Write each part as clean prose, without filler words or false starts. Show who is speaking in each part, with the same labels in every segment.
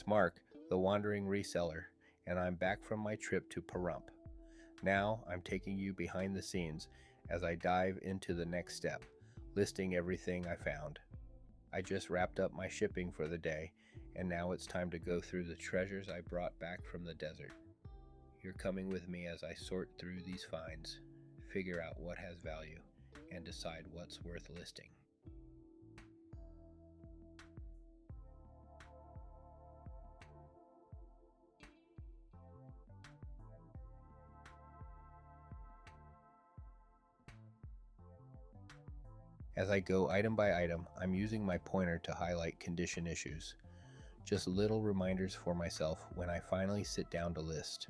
Speaker 1: It's Mark, the wandering reseller, and I'm back from my trip to Pahrump. Now I'm taking you behind the scenes as I dive into the next step, listing everything I found. I just wrapped up my shipping for the day, and now it's time to go through the treasures I brought back from the desert. You're coming with me as I sort through these finds, figure out what has value, and decide what's worth listing. As I go item by item, I'm using my pointer to highlight condition issues. Just little reminders for myself when I finally sit down to list.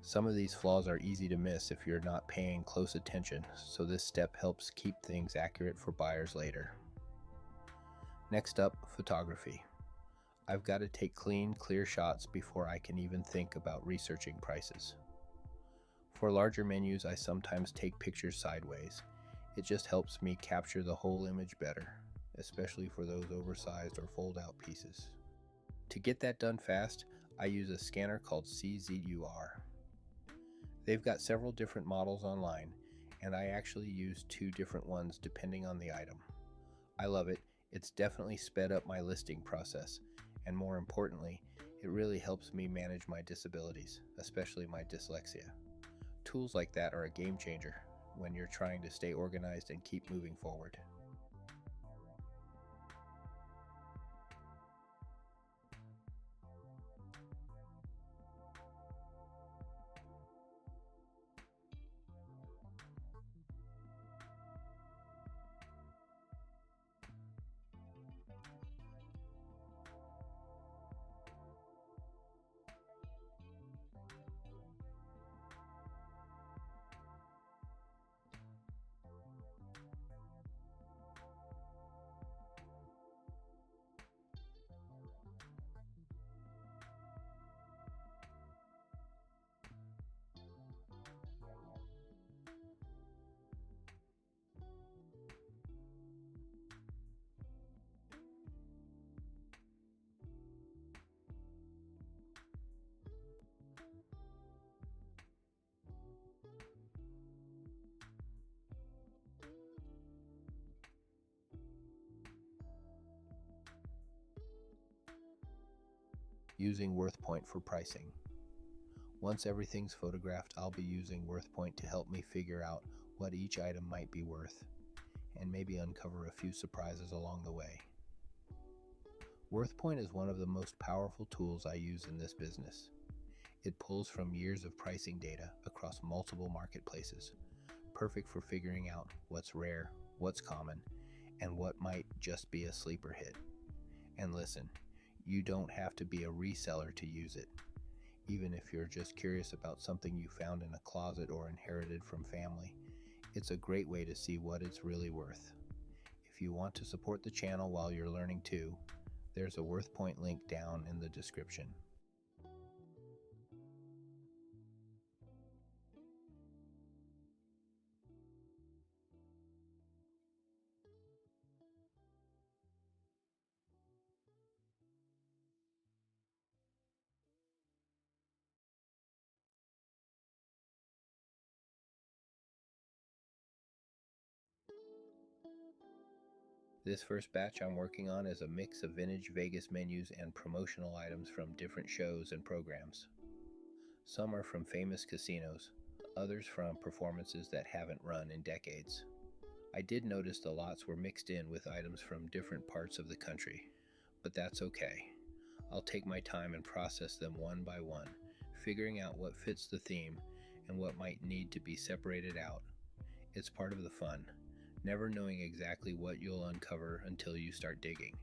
Speaker 1: Some of these flaws are easy to miss if you're not paying close attention, so this step helps keep things accurate for buyers later. Next up, photography. I've got to take clean, clear shots before I can even think about researching prices. For larger menus, I sometimes take pictures sideways. It just helps me capture the whole image better, especially for those oversized or fold-out pieces. To get that done fast, I use a scanner called CZUR. They've got several different models online, and I actually use two different ones depending on the item. I love it. It's definitely sped up my listing process, and more importantly, it really helps me manage my disabilities, especially my dyslexia. Tools like that are a game changer when you're trying to stay organized and keep moving forward. Using WorthPoint for pricing. Once everything's photographed, I'll be using WorthPoint to help me figure out what each item might be worth, and maybe uncover a few surprises along the way. WorthPoint is one of the most powerful tools I use in this business. It pulls from years of pricing data across multiple marketplaces, perfect for figuring out what's rare, what's common, and what might just be a sleeper hit. And listen, you don't have to be a reseller to use it. Even if you're just curious about something you found in a closet or inherited from family, it's a great way to see what it's really worth. If you want to support the channel while you're learning too, there's a WorthPoint link down in the description. This first batch I'm working on is a mix of vintage Vegas menus and promotional items from different shows and programs. Some are from famous casinos, others from performances that haven't run in decades. I did notice the lots were mixed in with items from different parts of the country, but that's okay. I'll take my time and process them one by one, figuring out what fits the theme and what might need to be separated out. It's part of the fun, never knowing exactly what you'll uncover until you start digging.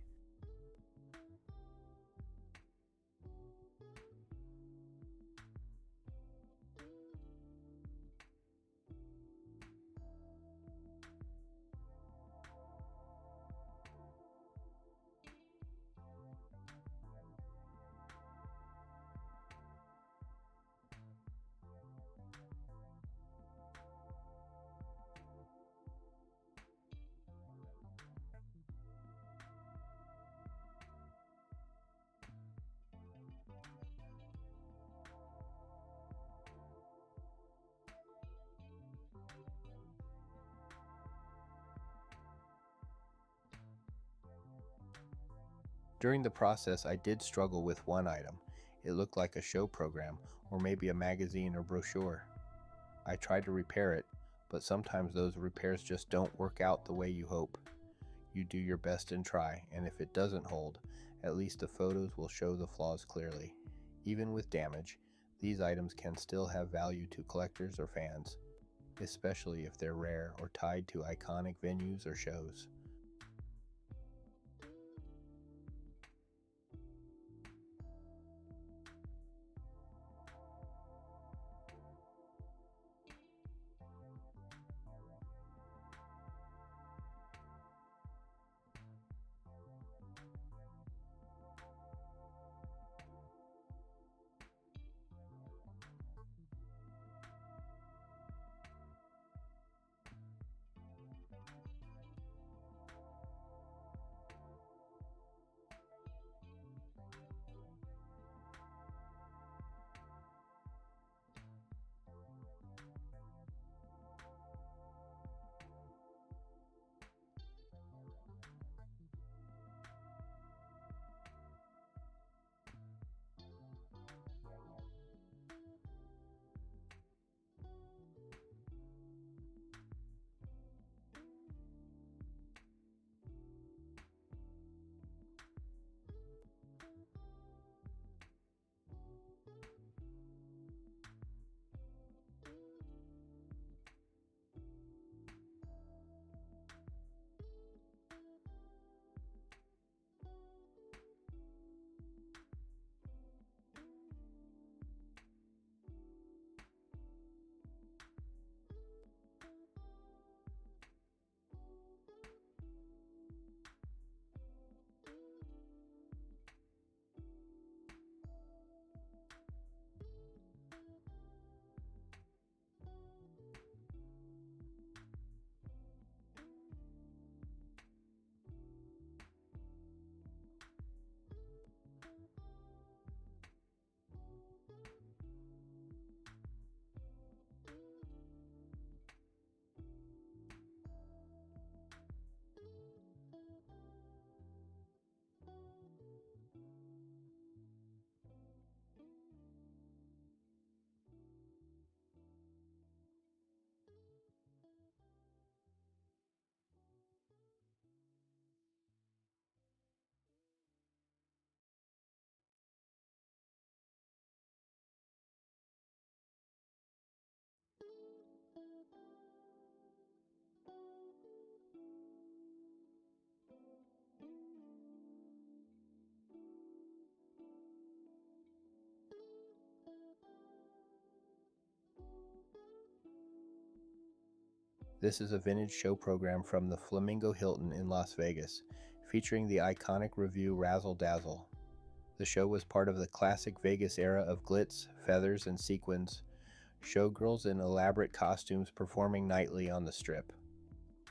Speaker 1: During the process, I did struggle with one item. It looked like a show program, or maybe a magazine or brochure. I tried to repair it, but sometimes those repairs just don't work out the way you hope. You do your best and try, and if it doesn't hold, at least the photos will show the flaws clearly. Even with damage, these items can still have value to collectors or fans, especially if they're rare or tied to iconic venues or shows. This is a vintage show program from the Flamingo Hilton in Las Vegas, featuring the iconic revue Razzle Dazzle. The show was part of the classic Vegas era of glitz, feathers, and sequins, showgirls in elaborate costumes performing nightly on the Strip.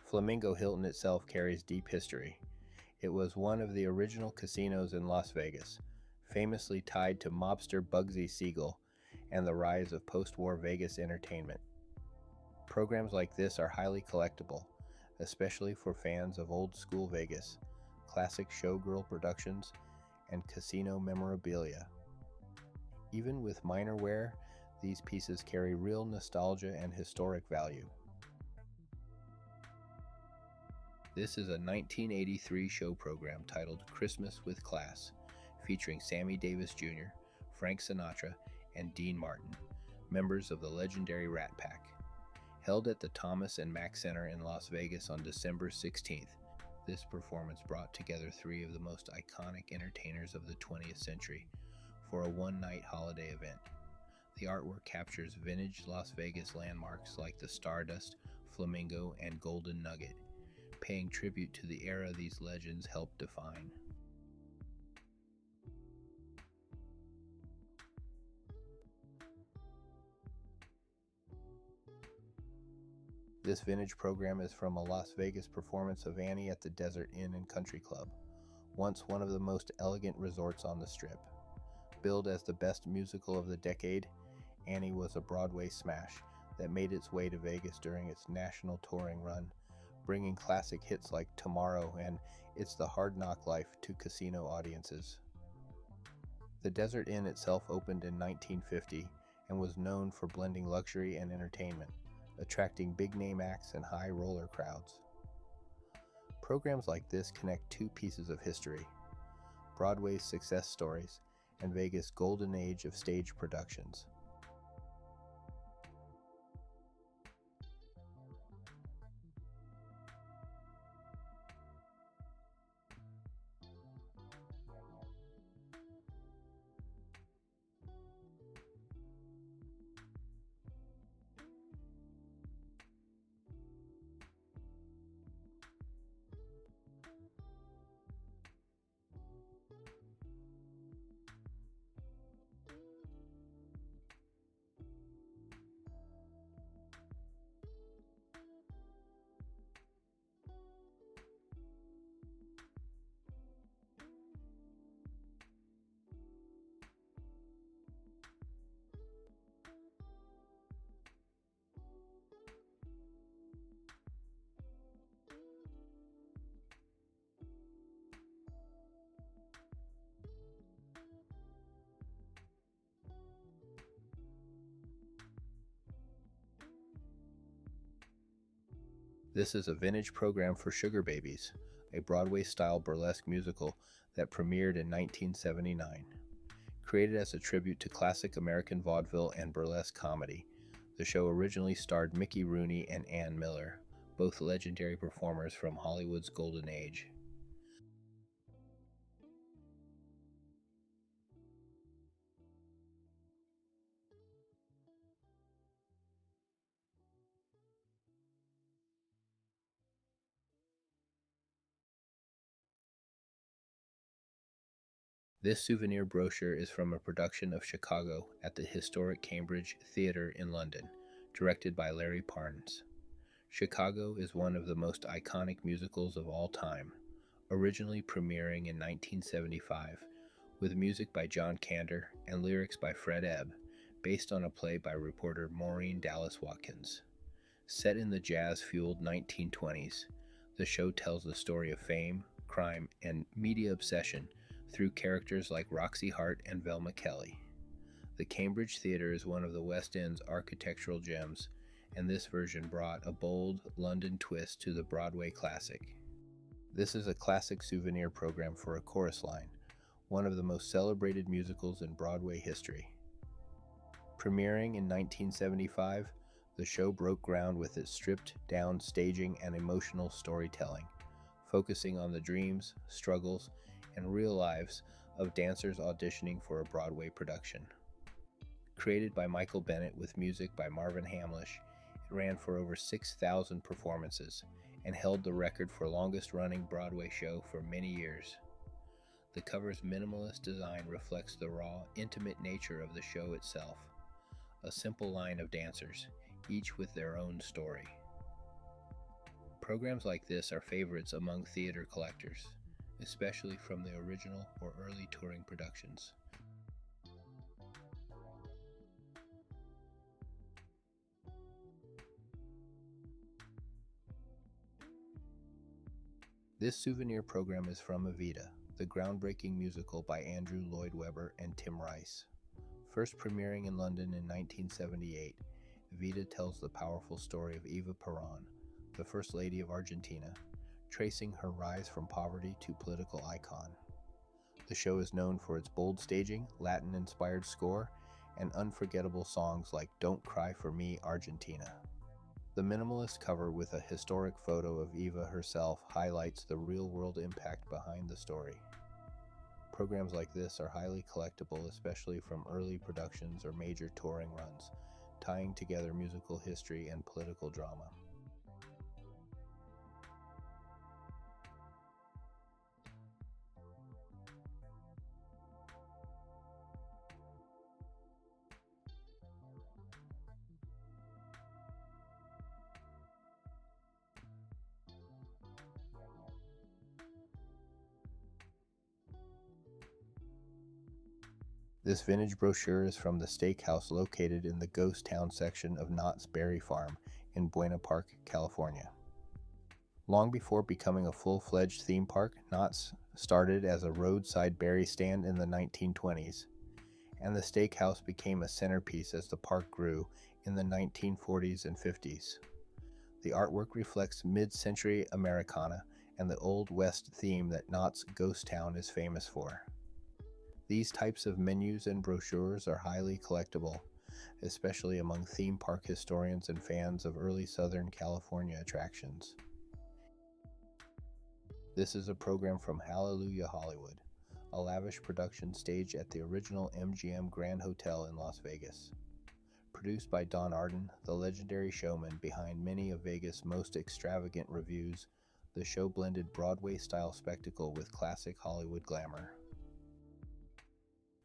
Speaker 1: Flamingo Hilton itself carries deep history. It was one of the original casinos in Las Vegas, famously tied to mobster Bugsy Siegel and the rise of post-war Vegas entertainment. Programs like this are highly collectible, especially for fans of old-school Vegas, classic showgirl productions, and casino memorabilia. Even with minor wear, these pieces carry real nostalgia and historic value. This is a 1983 show program titled Christmas with Class, featuring Sammy Davis Jr., Frank Sinatra, and Dean Martin, members of the legendary Rat Pack. Held at the Thomas and Mack Center in Las Vegas on December 16th, this performance brought together three of the most iconic entertainers of the 20th century for a one-night holiday event. The artwork captures vintage Las Vegas landmarks like the Stardust, Flamingo, and Golden Nugget, paying tribute to the era these legends helped define. This vintage program is from a Las Vegas performance of Annie at the Desert Inn and Country Club, once one of the most elegant resorts on the Strip. Billed as the best musical of the decade, Annie was a Broadway smash that made its way to Vegas during its national touring run, bringing classic hits like Tomorrow and It's the Hard Knock Life to casino audiences. The Desert Inn itself opened in 1950 and was known for blending luxury and entertainment, attracting big-name acts and high roller crowds. Programs like this connect two pieces of history: Broadway's success stories and Vegas' golden age of stage productions. This is a vintage program for Sugar Babies, a Broadway-style burlesque musical that premiered in 1979. Created as a tribute to classic American vaudeville and burlesque comedy, the show originally starred Mickey Rooney and Ann Miller, both legendary performers from Hollywood's golden age. This souvenir brochure is from a production of Chicago at the historic Cambridge Theatre in London, directed by Larry Parnes. Chicago is one of the most iconic musicals of all time, originally premiering in 1975, with music by John Kander and lyrics by Fred Ebb, based on a play by reporter Maureen Dallas Watkins. Set in the jazz-fueled 1920s, the show tells the story of fame, crime, and media obsession through characters like Roxy Hart and Velma Kelly. The Cambridge Theatre is one of the West End's architectural gems, and this version brought a bold London twist to the Broadway classic. This is a classic souvenir program for A Chorus Line, one of the most celebrated musicals in Broadway history. Premiering in 1975, the show broke ground with its stripped-down staging and emotional storytelling, focusing on the dreams, struggles, and real lives of dancers auditioning for a Broadway production. Created by Michael Bennett with music by Marvin Hamlisch, it ran for over 6,000 performances and held the record for longest-running Broadway show for many years. The cover's minimalist design reflects the raw, intimate nature of the show itself. A simple line of dancers, each with their own story. Programs like this are favorites among theater collectors, especially from the original or early touring productions. This souvenir program is from Evita, the groundbreaking musical by Andrew Lloyd Webber and Tim Rice. First premiering in London in 1978, Evita tells the powerful story of Eva Perón, the First Lady of Argentina, tracing her rise from poverty to political icon. The show is known for its bold staging, Latin-inspired score, and unforgettable songs like Don't Cry for Me, Argentina. The minimalist cover with a historic photo of Eva herself highlights the real-world impact behind the story. Programs like this are highly collectible, especially from early productions or major touring runs, tying together musical history and political drama. This vintage brochure is from the steakhouse located in the Ghost Town section of Knott's Berry Farm in Buena Park, California. Long before becoming a full-fledged theme park, Knott's started as a roadside berry stand in the 1920s, and the steakhouse became a centerpiece as the park grew in the 1940s and 50s. The artwork reflects mid-century Americana and the Old West theme that Knott's Ghost Town is famous for. These types of menus and brochures are highly collectible, especially among theme park historians and fans of early Southern California attractions. This is a program from Hallelujah Hollywood, a lavish production staged at the original MGM Grand Hotel in Las Vegas. Produced by Don Arden, the legendary showman behind many of Vegas' most extravagant revues, the show blended Broadway-style spectacle with classic Hollywood glamour.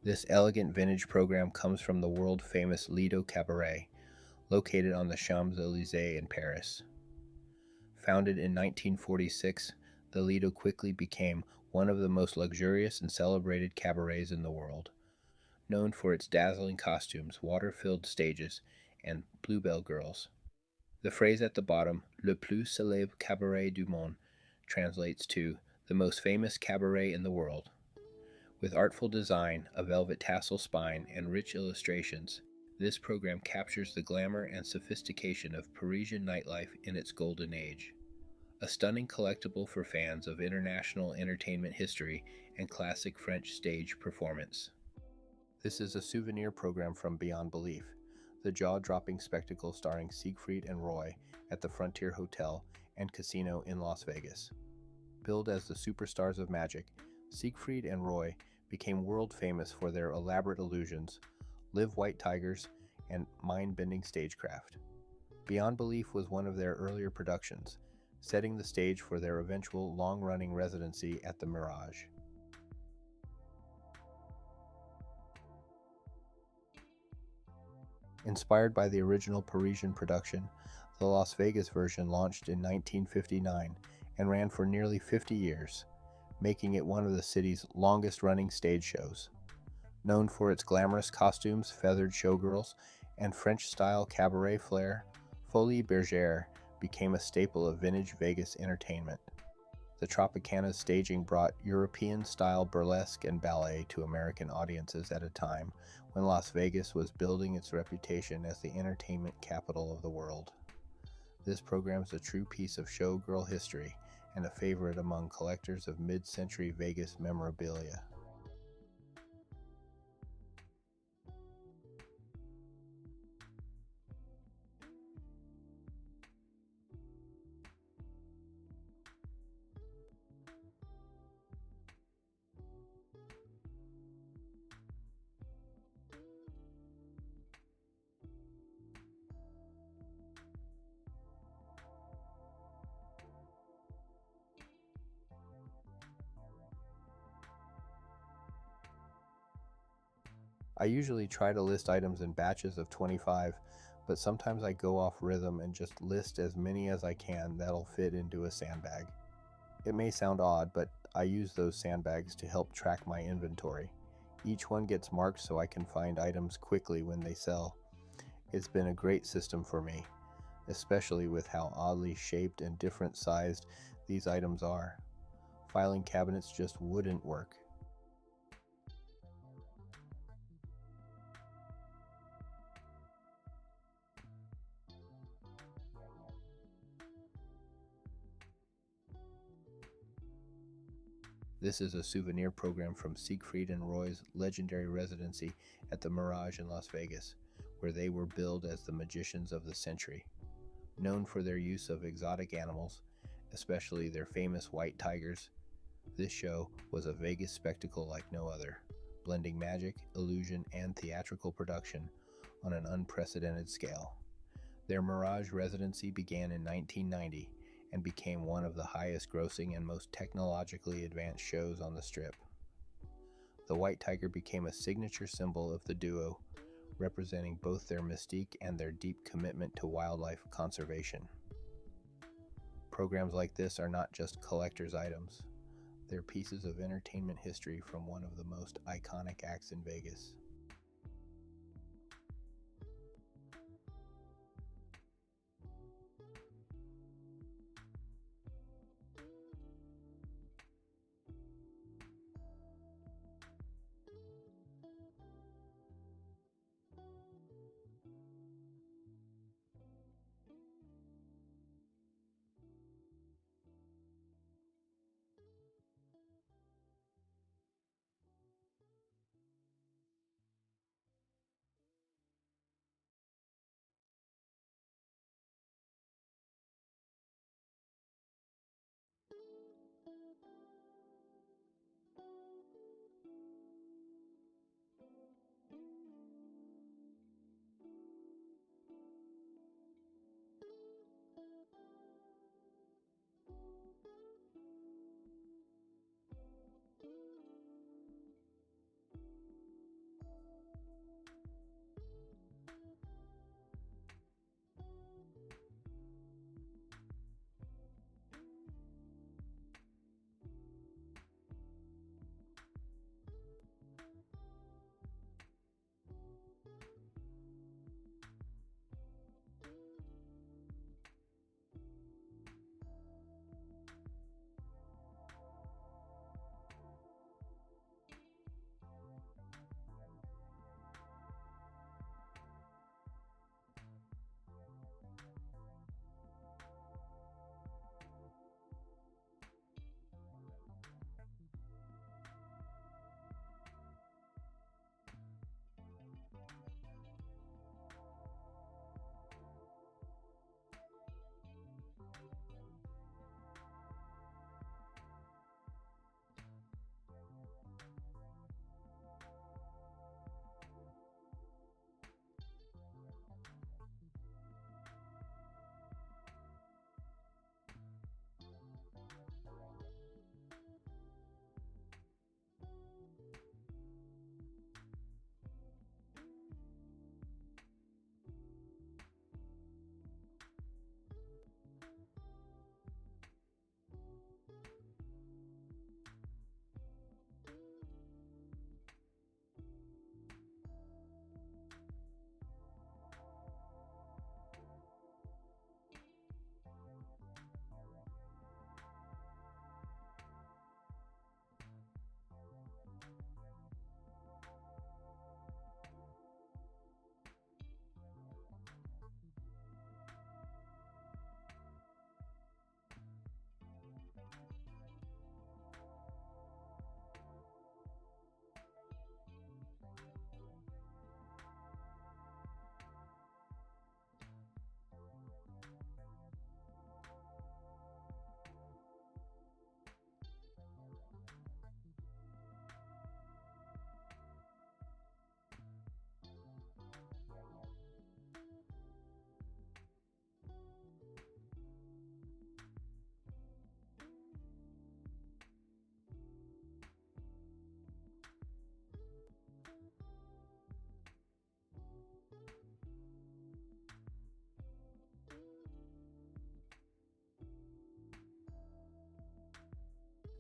Speaker 1: This elegant vintage program comes from the world-famous Lido Cabaret, located on the Champs-Élysées in Paris. Founded in 1946, the Lido quickly became one of the most luxurious and celebrated cabarets in the world, known for its dazzling costumes, water-filled stages, and bluebell girls. The phrase at the bottom, "Le plus célèbre cabaret du monde," translates to "the most famous cabaret in the world." With artful design, a velvet tassel spine, and rich illustrations, this program captures the glamour and sophistication of Parisian nightlife in its golden age. A stunning collectible for fans of international entertainment history and classic French stage performance. This is a souvenir program from Beyond Belief, the jaw-dropping spectacle starring Siegfried and Roy at the Frontier Hotel and Casino in Las Vegas. Billed as the superstars of magic, Siegfried and Roy became world famous for their elaborate illusions, live white tigers, and mind-bending stagecraft. Beyond Belief was one of their earlier productions, setting the stage for their eventual long-running residency at the Mirage. Inspired by the original Parisian production, the Las Vegas version launched in 1959 and ran for nearly 50 years, making it one of the city's longest-running stage shows. Known for its glamorous costumes, feathered showgirls, and French-style cabaret flair, Folies Bergère became a staple of vintage Vegas entertainment. The Tropicana's staging brought European-style burlesque and ballet to American audiences at a time when Las Vegas was building its reputation as the entertainment capital of the world. This program is a true piece of showgirl history and a favorite among collectors of mid-century Vegas memorabilia. I usually try to list items in batches of 25, but sometimes I go off rhythm and just list as many as I can that'll fit into a sandbag. It may sound odd, but I use those sandbags to help track my inventory. Each one gets marked so I can find items quickly when they sell. It's been a great system for me, especially with how oddly shaped and different sized these items are. Filing cabinets just wouldn't work. This is a souvenir program from Siegfried and Roy's legendary residency at the Mirage in Las Vegas, where they were billed as the magicians of the century. Known for their use of exotic animals, especially their famous white tigers, this show was a Vegas spectacle like no other, blending magic, illusion, and theatrical production on an unprecedented scale. Their Mirage residency began in 1990 and became one of the highest grossing and most technologically advanced shows on the Strip. The white tiger became a signature symbol of the duo, representing both their mystique and their deep commitment to wildlife conservation. Programs like this are not just collector's items. They're pieces of entertainment history from one of the most iconic acts in Vegas.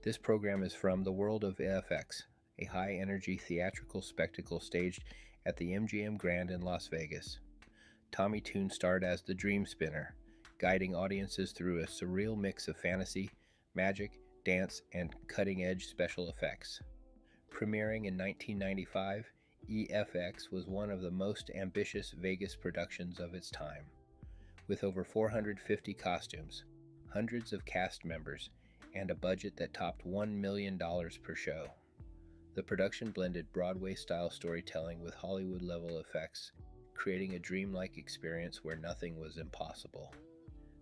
Speaker 1: This program is from the world of FX, a high-energy theatrical spectacle staged at the MGM Grand in Las Vegas. Tommy Tune starred as the Dream Spinner, guiding audiences through a surreal mix of fantasy, magic, dance, and cutting-edge special effects. Premiering in 1995, EFX was one of the most ambitious Vegas productions of its time. With over 450 costumes, hundreds of cast members, and a budget that topped $1 million per show. The production blended Broadway-style storytelling with Hollywood-level effects, creating a dreamlike experience where nothing was impossible.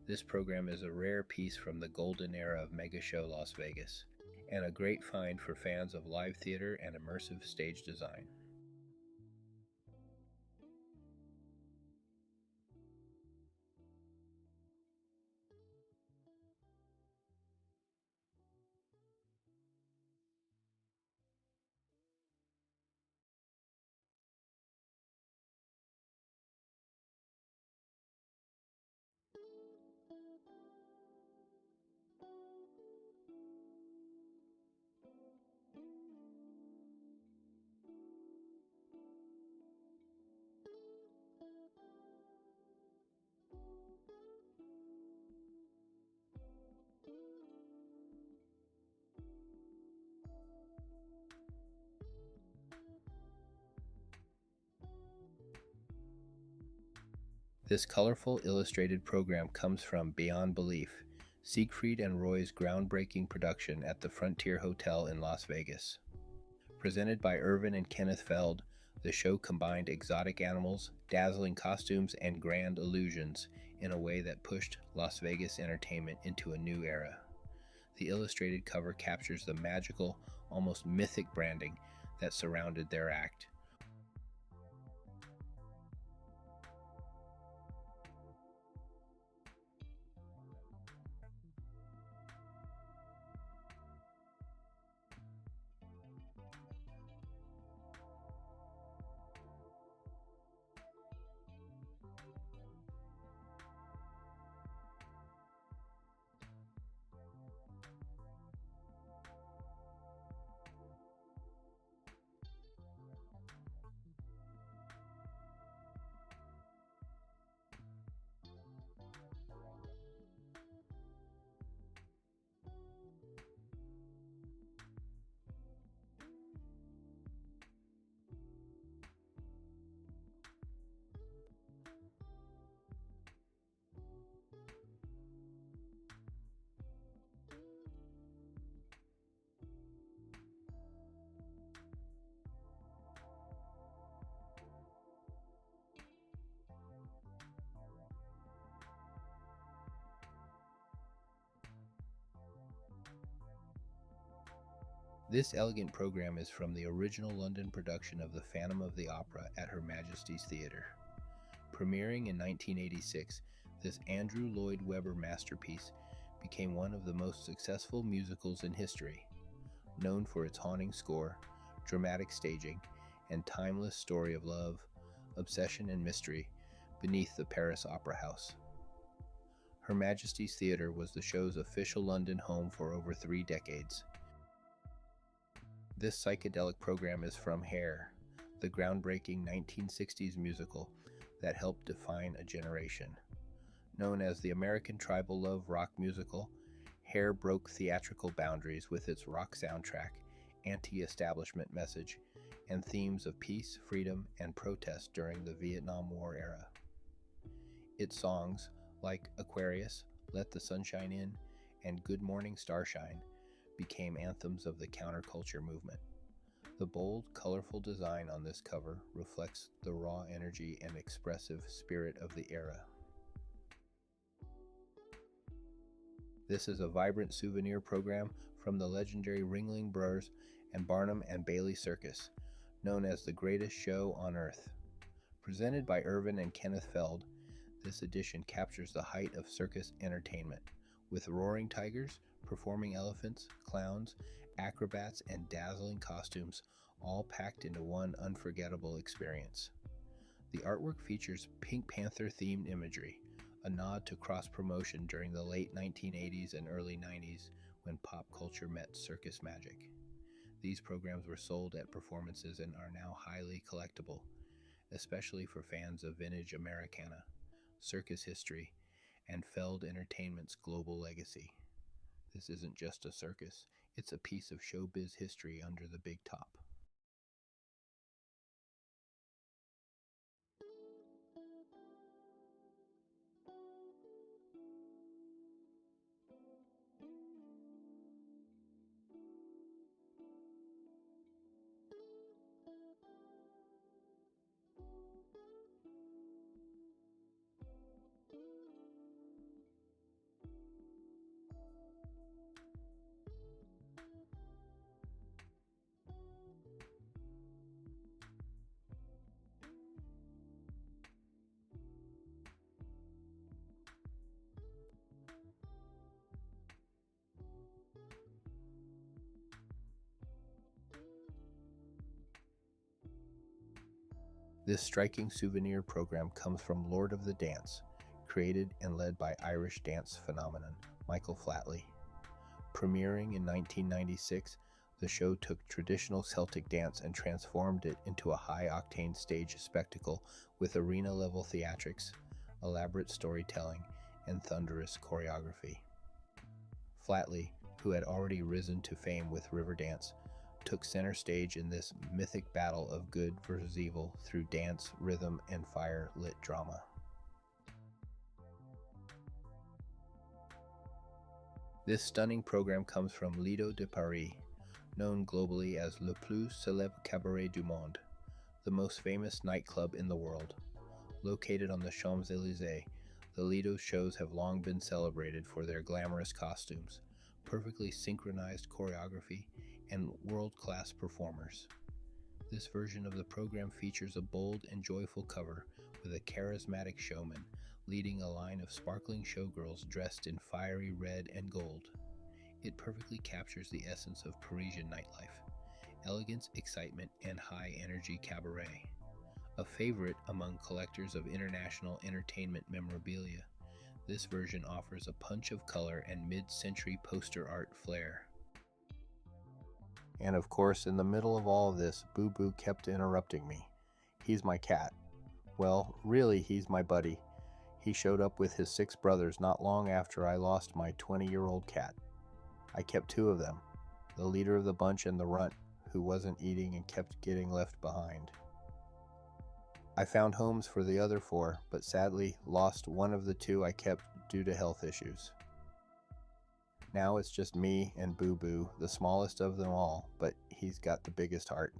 Speaker 1: This program is a rare piece from the golden era of Mega Show Las Vegas, and a great find for fans of live theater and immersive stage design. This colorful illustrated program comes from Beyond Belief, Siegfried and Roy's groundbreaking production at the Frontier Hotel in Las Vegas. Presented by Irvin and Kenneth Feld, the show combined exotic animals, dazzling costumes, and grand illusions in a way that pushed Las Vegas entertainment into a new era. The illustrated cover captures the magical, almost mythic branding that surrounded their act. This elegant program is from the original London production of The Phantom of the Opera at Her Majesty's Theatre. Premiering in 1986, this Andrew Lloyd Webber masterpiece became one of the most successful musicals in history, known for its haunting score, dramatic staging, and timeless story of love, obsession, and mystery beneath the Paris Opera House. Her Majesty's Theatre was the show's official London home for over 3 decades. This psychedelic program is from Hair, the groundbreaking 1960s musical that helped define a generation. Known as the American tribal love rock musical, Hair broke theatrical boundaries with its rock soundtrack, anti-establishment message, and themes of peace, freedom, and protest during the Vietnam War era. Its songs, like Aquarius, Let the Sunshine In, and Good Morning Starshine, became anthems of the counterculture movement. The bold, colorful design on this cover reflects the raw energy and expressive spirit of the era. This is a vibrant souvenir program from the legendary Ringling Bros and Barnum and Bailey Circus, known as the greatest show on earth. Presented by Irvin and Kenneth Feld, this edition captures the height of circus entertainment, with roaring tigers, performing elephants, clowns, acrobats, and dazzling costumes, all packed into one unforgettable experience. The artwork features Pink Panther-themed imagery, a nod to cross-promotion during the late 1980s and early 90s when pop culture met circus magic. These programs were sold at performances and are now highly collectible, especially for fans of vintage Americana, circus history, and Feld Entertainment's global legacy. This isn't just a circus, it's a piece of showbiz history under the big top. This striking souvenir program comes from Lord of the Dance, created and led by Irish dance phenomenon Michael Flatley. Premiering in 1996, the show took traditional Celtic dance and transformed it into a high-octane stage spectacle with arena-level theatrics, elaborate storytelling, and thunderous choreography. Flatley, who had already risen to fame with Riverdance, took center stage in this mythic battle of good versus evil through dance, rhythm, and fire-lit drama. This stunning program comes from Lido de Paris, known globally as Le Plus Célèbre Cabaret du Monde, the most famous nightclub in the world. Located on the Champs-Élysées, the Lido shows have long been celebrated for their glamorous costumes, perfectly synchronized choreography, and world-class performers. This version of the program features a bold and joyful cover with a charismatic showman leading a line of sparkling showgirls dressed in fiery red and gold. It perfectly captures the essence of Parisian nightlife: elegance, excitement, and high-energy cabaret. A favorite among collectors of international entertainment memorabilia, this version offers a punch of color and mid-century poster art flair. And of course, in the middle of all of this, Boo Boo kept interrupting me. He's my cat. Well, really, he's my buddy. He showed up with his 6 brothers not long after I lost my 20-year-old cat. I kept 2 of them, the leader of the bunch and the runt, who wasn't eating and kept getting left behind. I found homes for the other 4, but sadly lost one of the 2 I kept due to health issues. Now it's just me and Boo Boo, the smallest of them all, but he's got the biggest heart.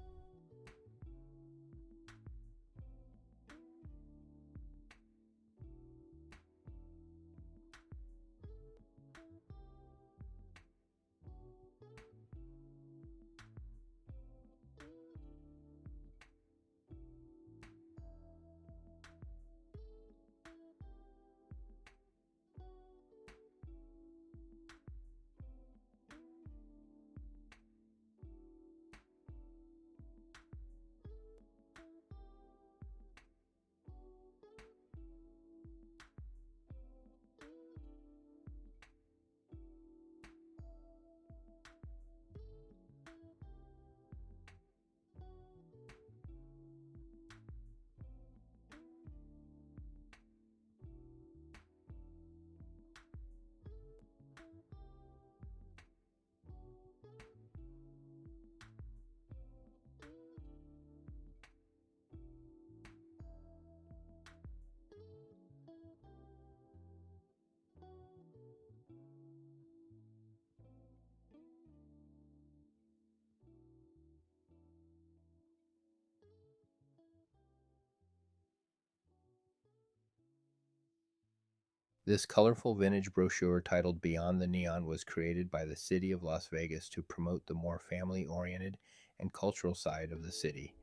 Speaker 1: This colorful vintage brochure titled Beyond the Neon was created by the city of Las Vegas to promote the more family-oriented and cultural side of the city,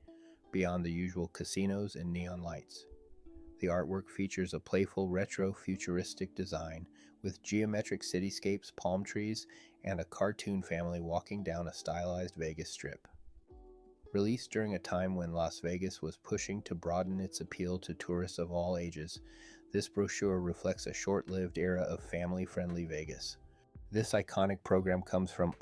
Speaker 1: beyond the usual casinos and neon lights. The artwork features a playful retro-futuristic design with geometric cityscapes, palm trees, and a cartoon family walking down a stylized Vegas strip. Released during a time when Las Vegas was pushing to broaden its appeal to tourists of all ages, this brochure reflects a short-lived era of family-friendly Vegas. This iconic program comes from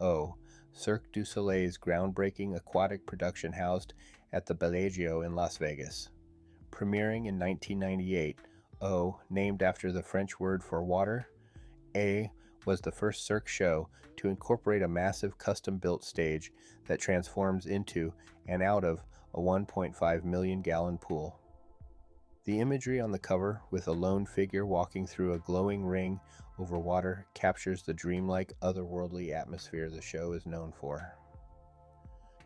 Speaker 1: Cirque du Soleil's groundbreaking aquatic production housed at the Bellagio in Las Vegas. Premiering in 1998, named after the French word for water, was the first Cirque show to incorporate a massive custom-built stage that transforms into and out of a 1.5 million gallon pool. The imagery on the cover, with a lone figure walking through a glowing ring over water, captures the dreamlike, otherworldly atmosphere the show is known for.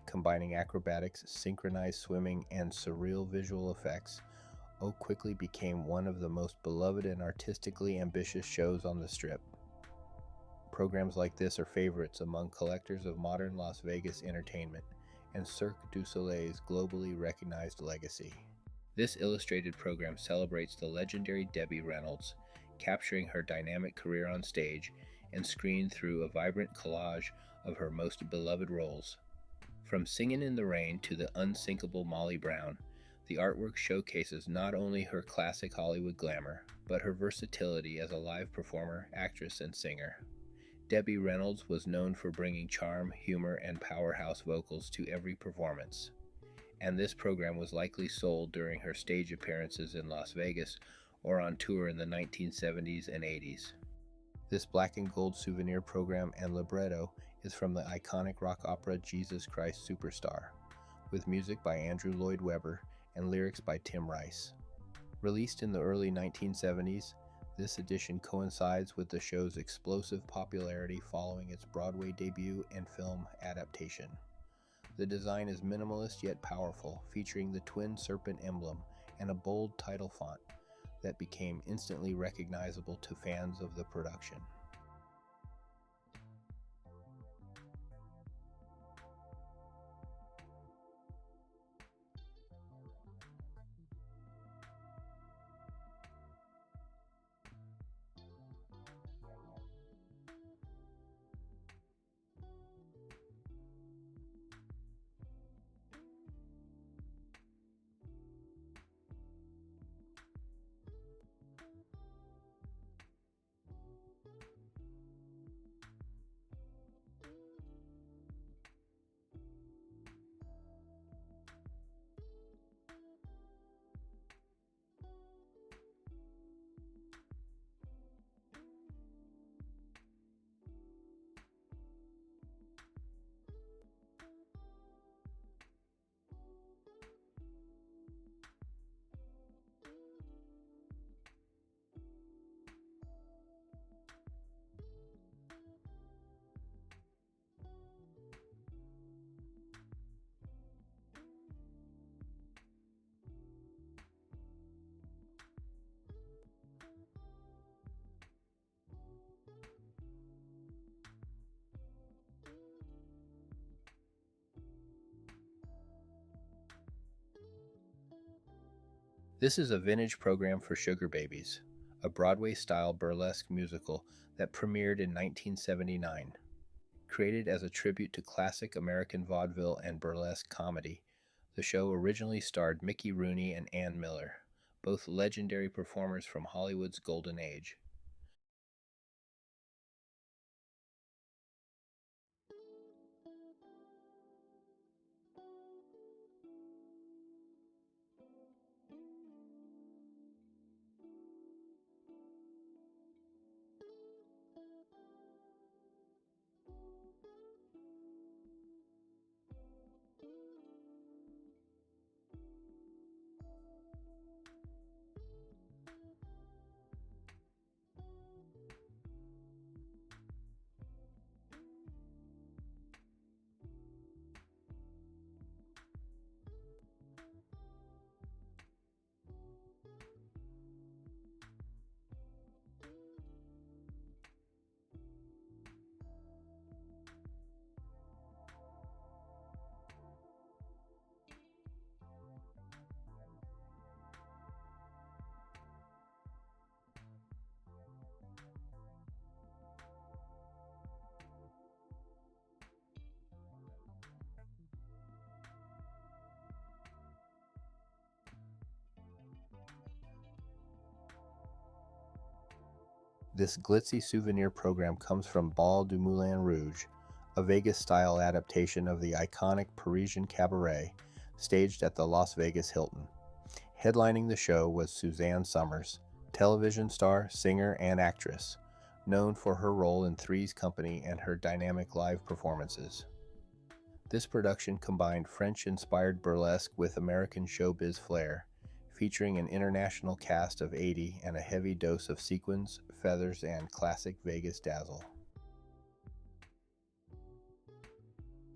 Speaker 1: Combining acrobatics, synchronized swimming, and surreal visual effects, quickly became one of the most beloved and artistically ambitious shows on the Strip. Programs like this are favorites among collectors of modern Las Vegas entertainment and Cirque du Soleil's globally recognized legacy. This illustrated program celebrates the legendary Debbie Reynolds, capturing her dynamic career on stage and screened through a vibrant collage of her most beloved roles. From Singin' in the Rain to the unsinkable Molly Brown, the artwork showcases not only her classic Hollywood glamour, but her versatility as a live performer, actress, and singer. Debbie Reynolds was known for bringing charm, humor, and powerhouse vocals to every performance, and this program was likely sold during her stage appearances in Las Vegas or on tour in the 1970s and 80s. This black and gold souvenir program and libretto is from the iconic rock opera Jesus Christ Superstar, with music by Andrew Lloyd Webber and lyrics by Tim Rice. Released in the early 1970s, this edition coincides with the show's explosive popularity following its Broadway debut and film adaptation. The design is minimalist yet powerful, featuring the twin serpent emblem and a bold title font that became instantly recognizable to fans of the production. This is a vintage program for sugar babies, a Broadway-style burlesque musical that premiered in 1979. Created as a tribute to classic American vaudeville and burlesque comedy, the show originally starred Mickey Rooney and Ann Miller, both legendary performers from Hollywood's golden age. This glitzy souvenir program comes from Bal du Moulin Rouge, a Vegas-style adaptation of the iconic Parisian cabaret staged at the Las Vegas Hilton. Headlining the show was Suzanne Somers, television star, singer, and actress, known for her role in Three's Company and her dynamic live performances. This production combined French-inspired burlesque with American showbiz flair, featuring an international cast of 80 and a heavy dose of sequins, feathers, and classic Vegas dazzle.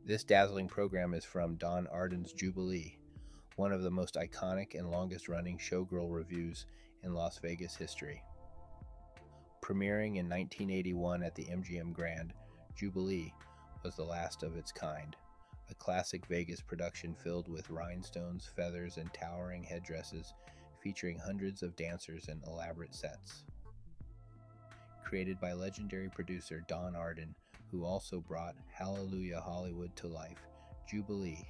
Speaker 1: This dazzling program is from Don Arden's Jubilee, one of the most iconic and longest-running showgirl revues in Las Vegas history. Premiering in 1981 at the MGM Grand, Jubilee was the last of its kind, a classic Vegas production filled with rhinestones, feathers, and towering headdresses, featuring hundreds of dancers and elaborate sets. Created by legendary producer Don Arden, who also brought Hallelujah Hollywood to life, Jubilee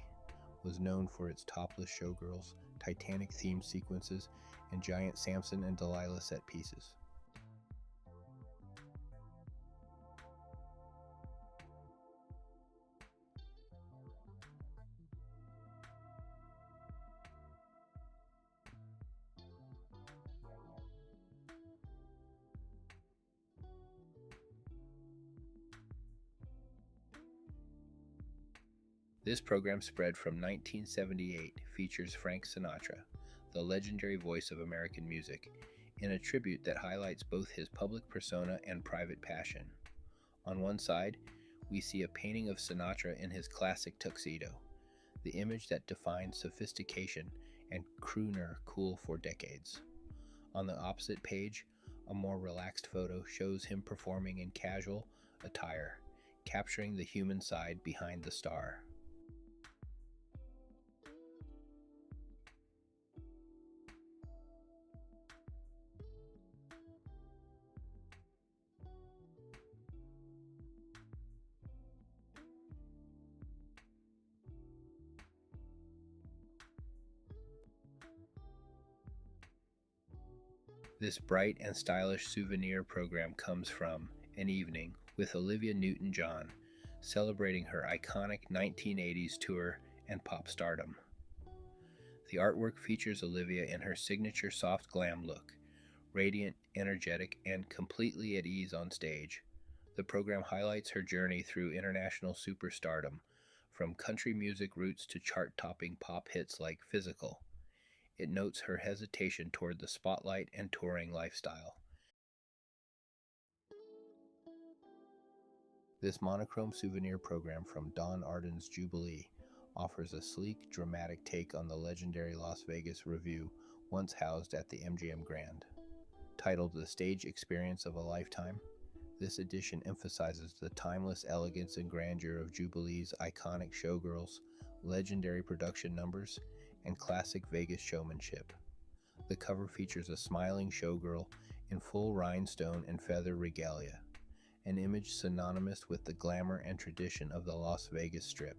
Speaker 1: was known for its topless showgirls, Titanic-themed sequences, and giant Samson and Delilah set pieces. This program spread from 1978, features Frank Sinatra, the legendary voice of American music, in a tribute that highlights both his public persona and private passion. On one side, we see a painting of Sinatra in his classic tuxedo, the image that defined sophistication and crooner cool for decades. On the opposite page, a more relaxed photo shows him performing in casual attire, capturing the human side behind the star. This bright and stylish souvenir program comes from An Evening with Olivia Newton-John, celebrating her iconic 1980s tour and pop stardom. The artwork features Olivia in her signature soft glam look, radiant, energetic, and completely at ease on stage. The program highlights her journey through international superstardom, from country music roots to chart-topping pop hits like Physical. It notes her hesitation toward the spotlight and touring lifestyle. This monochrome souvenir program from Don Arden's Jubilee offers a sleek, dramatic take on the legendary Las Vegas Revue once housed at the MGM Grand. Titled The Stage Experience of a Lifetime, this edition emphasizes the timeless elegance and grandeur of Jubilee's iconic showgirls, legendary production numbers, and classic Vegas showmanship. The cover features a smiling showgirl in full rhinestone and feather regalia, an image synonymous with the glamour and tradition of the Las Vegas Strip.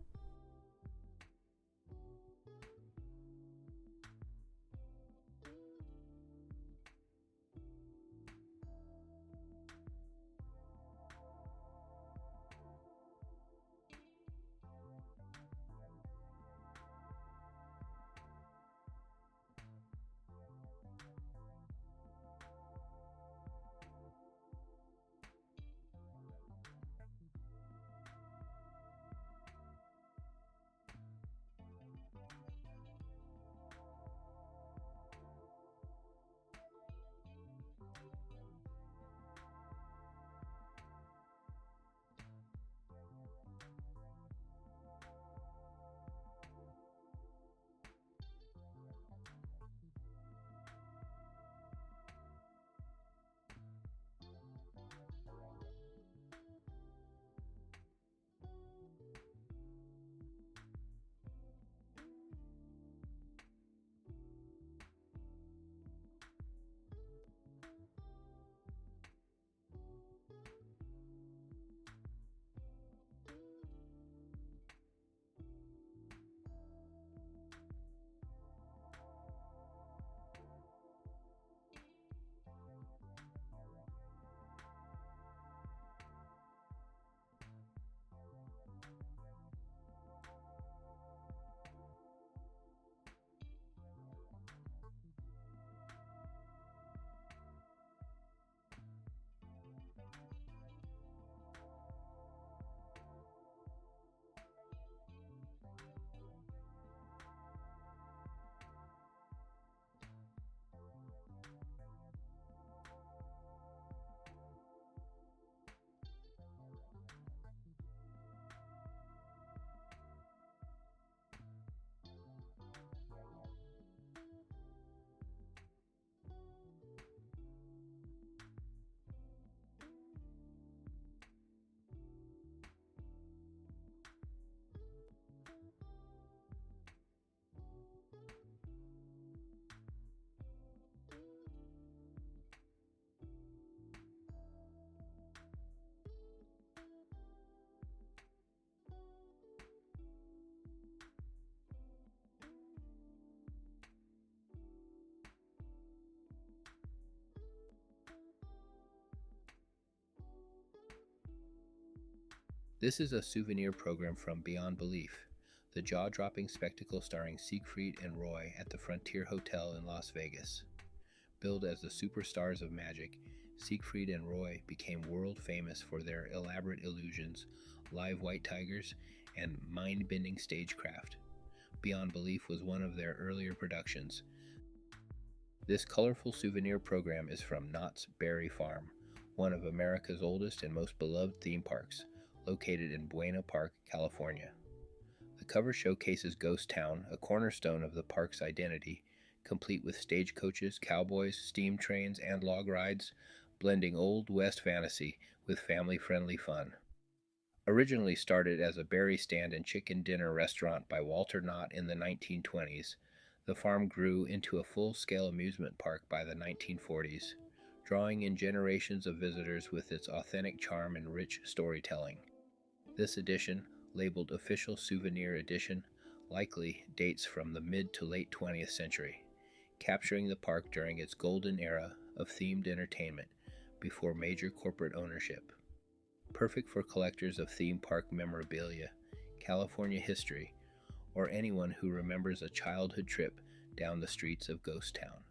Speaker 1: This is a souvenir program from Beyond Belief, the jaw-dropping spectacle starring Siegfried and Roy at the Frontier Hotel in Las Vegas. Billed as the superstars of magic, Siegfried and Roy became world famous for their elaborate illusions, live white tigers, and mind-bending stagecraft. Beyond Belief was one of their earlier productions. This colorful souvenir program is from Knott's Berry Farm, one of America's oldest and most beloved theme parks, located in Buena Park, California. The cover showcases Ghost Town, a cornerstone of the park's identity, complete with stagecoaches, cowboys, steam trains, and log rides, blending Old West fantasy with family-friendly fun. Originally started as a berry stand and chicken dinner restaurant by Walter Knott in the 1920s, the farm grew into a full-scale amusement park by the 1940s, drawing in generations of visitors with its authentic charm and rich storytelling. This edition, labeled Official Souvenir Edition, likely dates from the mid to late 20th century, capturing the park during its golden era of themed entertainment before major corporate ownership. Perfect for collectors of theme park memorabilia, California history, or anyone who remembers a childhood trip down the streets of Ghost Town.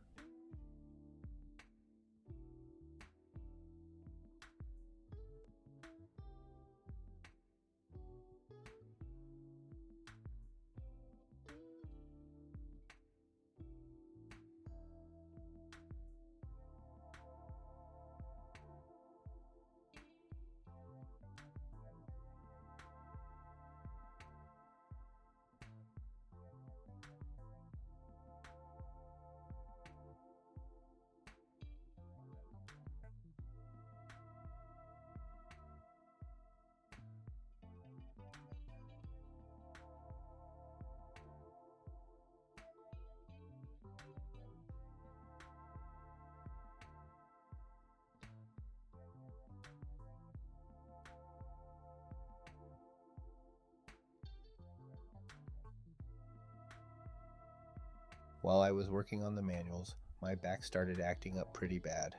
Speaker 1: While I was working on the manuals, my back started acting up pretty bad.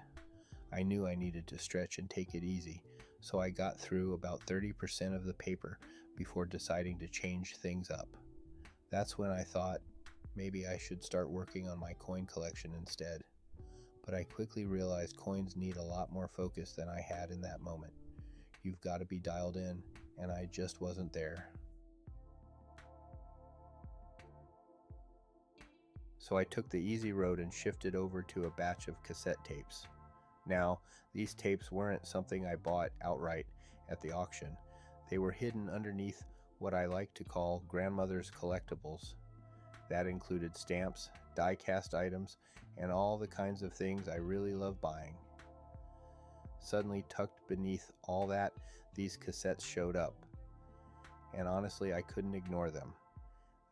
Speaker 1: I knew I needed to stretch and take it easy, so I got through about 30% of the paper before deciding to change things up. That's when I thought maybe I should start working on my coin collection instead. But I quickly realized coins need a lot more focus than I had in that moment. You've got to be dialed in, and I just wasn't there. So I took the easy road and shifted over to a batch of cassette tapes. Now, these tapes weren't something I bought outright at the auction. They were hidden underneath what I like to call grandmother's collectibles. That included stamps, die-cast items, and all the kinds of things I really love buying. Suddenly, tucked beneath all that, these cassettes showed up. And honestly, I couldn't ignore them.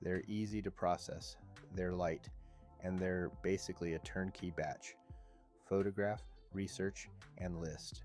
Speaker 1: They're easy to process, they're light, and they're basically a turnkey batch. Photograph, research, and list.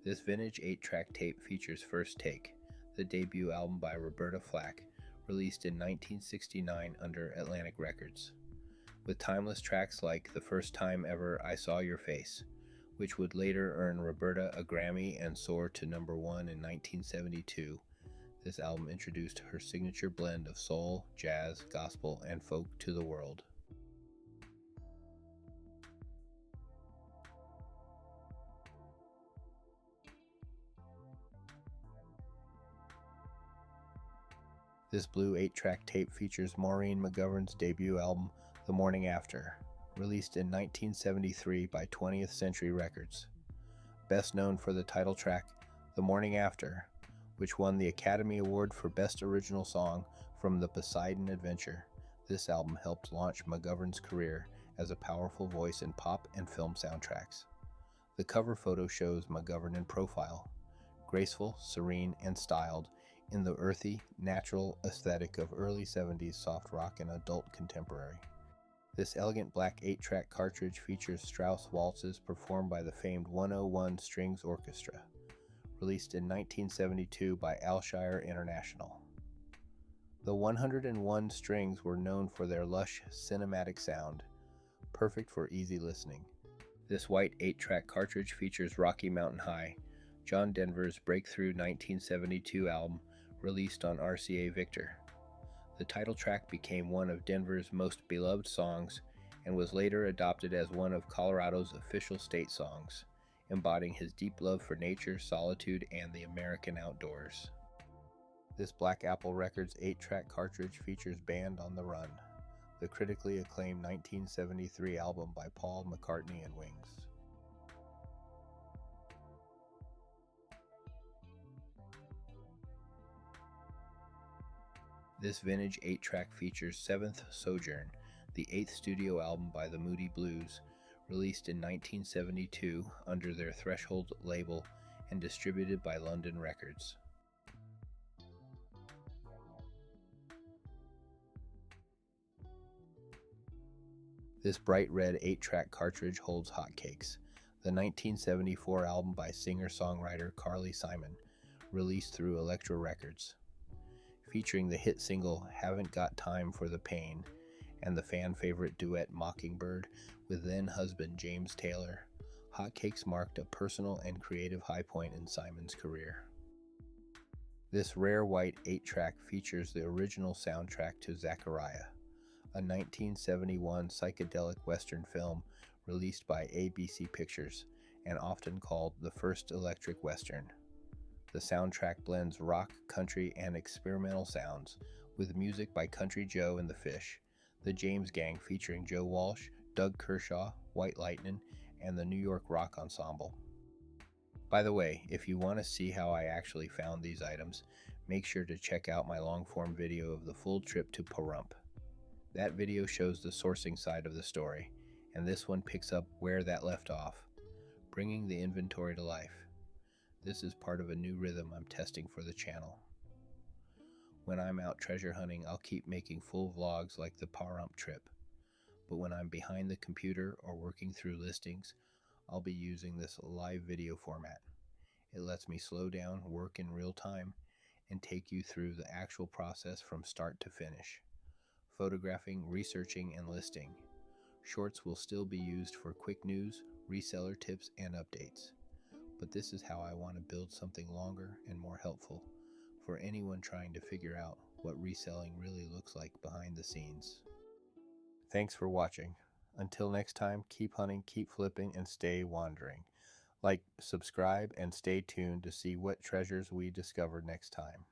Speaker 1: This vintage 8-track tape features First Take, the debut album by Roberta Flack, released in 1969 under Atlantic Records, with timeless tracks like The First Time Ever I Saw Your Face, which would later earn Roberta a Grammy and soar to number 1 in 1972. This album introduced her signature blend of soul, jazz, gospel, and folk to the world. This blue 8-track tape features Maureen McGovern's debut album, The Morning After, released in 1973 by 20th Century Records. Best known for the title track, The Morning After, which won the Academy Award for Best Original Song from The Poseidon Adventure. This album helped launch McGovern's career as a powerful voice in pop and film soundtracks. The cover photo shows McGovern in profile, graceful, serene, and styled, in the earthy, natural aesthetic of early 70s soft rock and adult contemporary. This elegant black 8-track cartridge features Strauss waltzes performed by the famed 101 Strings Orchestra, released in 1972 by Alshire International. The 101 strings were known for their lush, cinematic sound, perfect for easy listening. This white 8-track cartridge features Rocky Mountain High, John Denver's breakthrough 1972 album, released on RCA Victor. The title track became one of Denver's most beloved songs and was later adopted as one of Colorado's official state songs, embodying his deep love for nature, solitude, and the American outdoors. This Black Apple Records 8-track cartridge features Band on the Run, the critically acclaimed 1973 album by Paul McCartney and Wings. This vintage 8-track features Seventh Sojourn, the 8th studio album by the Moody Blues, released in 1972 under their Threshold label and distributed by London Records. This bright red 8-track cartridge holds Hotcakes, the 1974 album by singer-songwriter Carly Simon, released through Elektra Records. Featuring the hit single Haven't Got Time for the Pain and the fan-favorite duet Mockingbird with then-husband James Taylor, Hotcakes marked a personal and creative high point in Simon's career. This rare white 8-track features the original soundtrack to Zachariah, a 1971 psychedelic Western film released by ABC Pictures and often called the first electric Western. The soundtrack blends rock, country, and experimental sounds with music by Country Joe and the Fish, the James Gang featuring Joe Walsh, Doug Kershaw, White Lightning, and the New York Rock Ensemble. By the way, if you want to see how I actually found these items, make sure to check out my long-form video of the full trip to Pahrump. That video shows the sourcing side of the story, and this one picks up where that left off, bringing the inventory to life. This is part of a new rhythm I'm testing for the channel. When I'm out treasure hunting, I'll keep making full vlogs like the Pahrump trip, but when I'm behind the computer or working through listings, I'll be using this live video format. It lets me slow down, work in real time, and take you through the actual process from start to finish. Photographing, researching, and listing. Shorts will still be used for quick news, reseller tips, and updates. But this is how I want to build something longer and more helpful for anyone trying to figure out what reselling really looks like behind the scenes. Thanks for watching. Until next time, keep hunting, keep flipping, and stay wandering. Like, subscribe, and stay tuned to see what treasures we discover next time.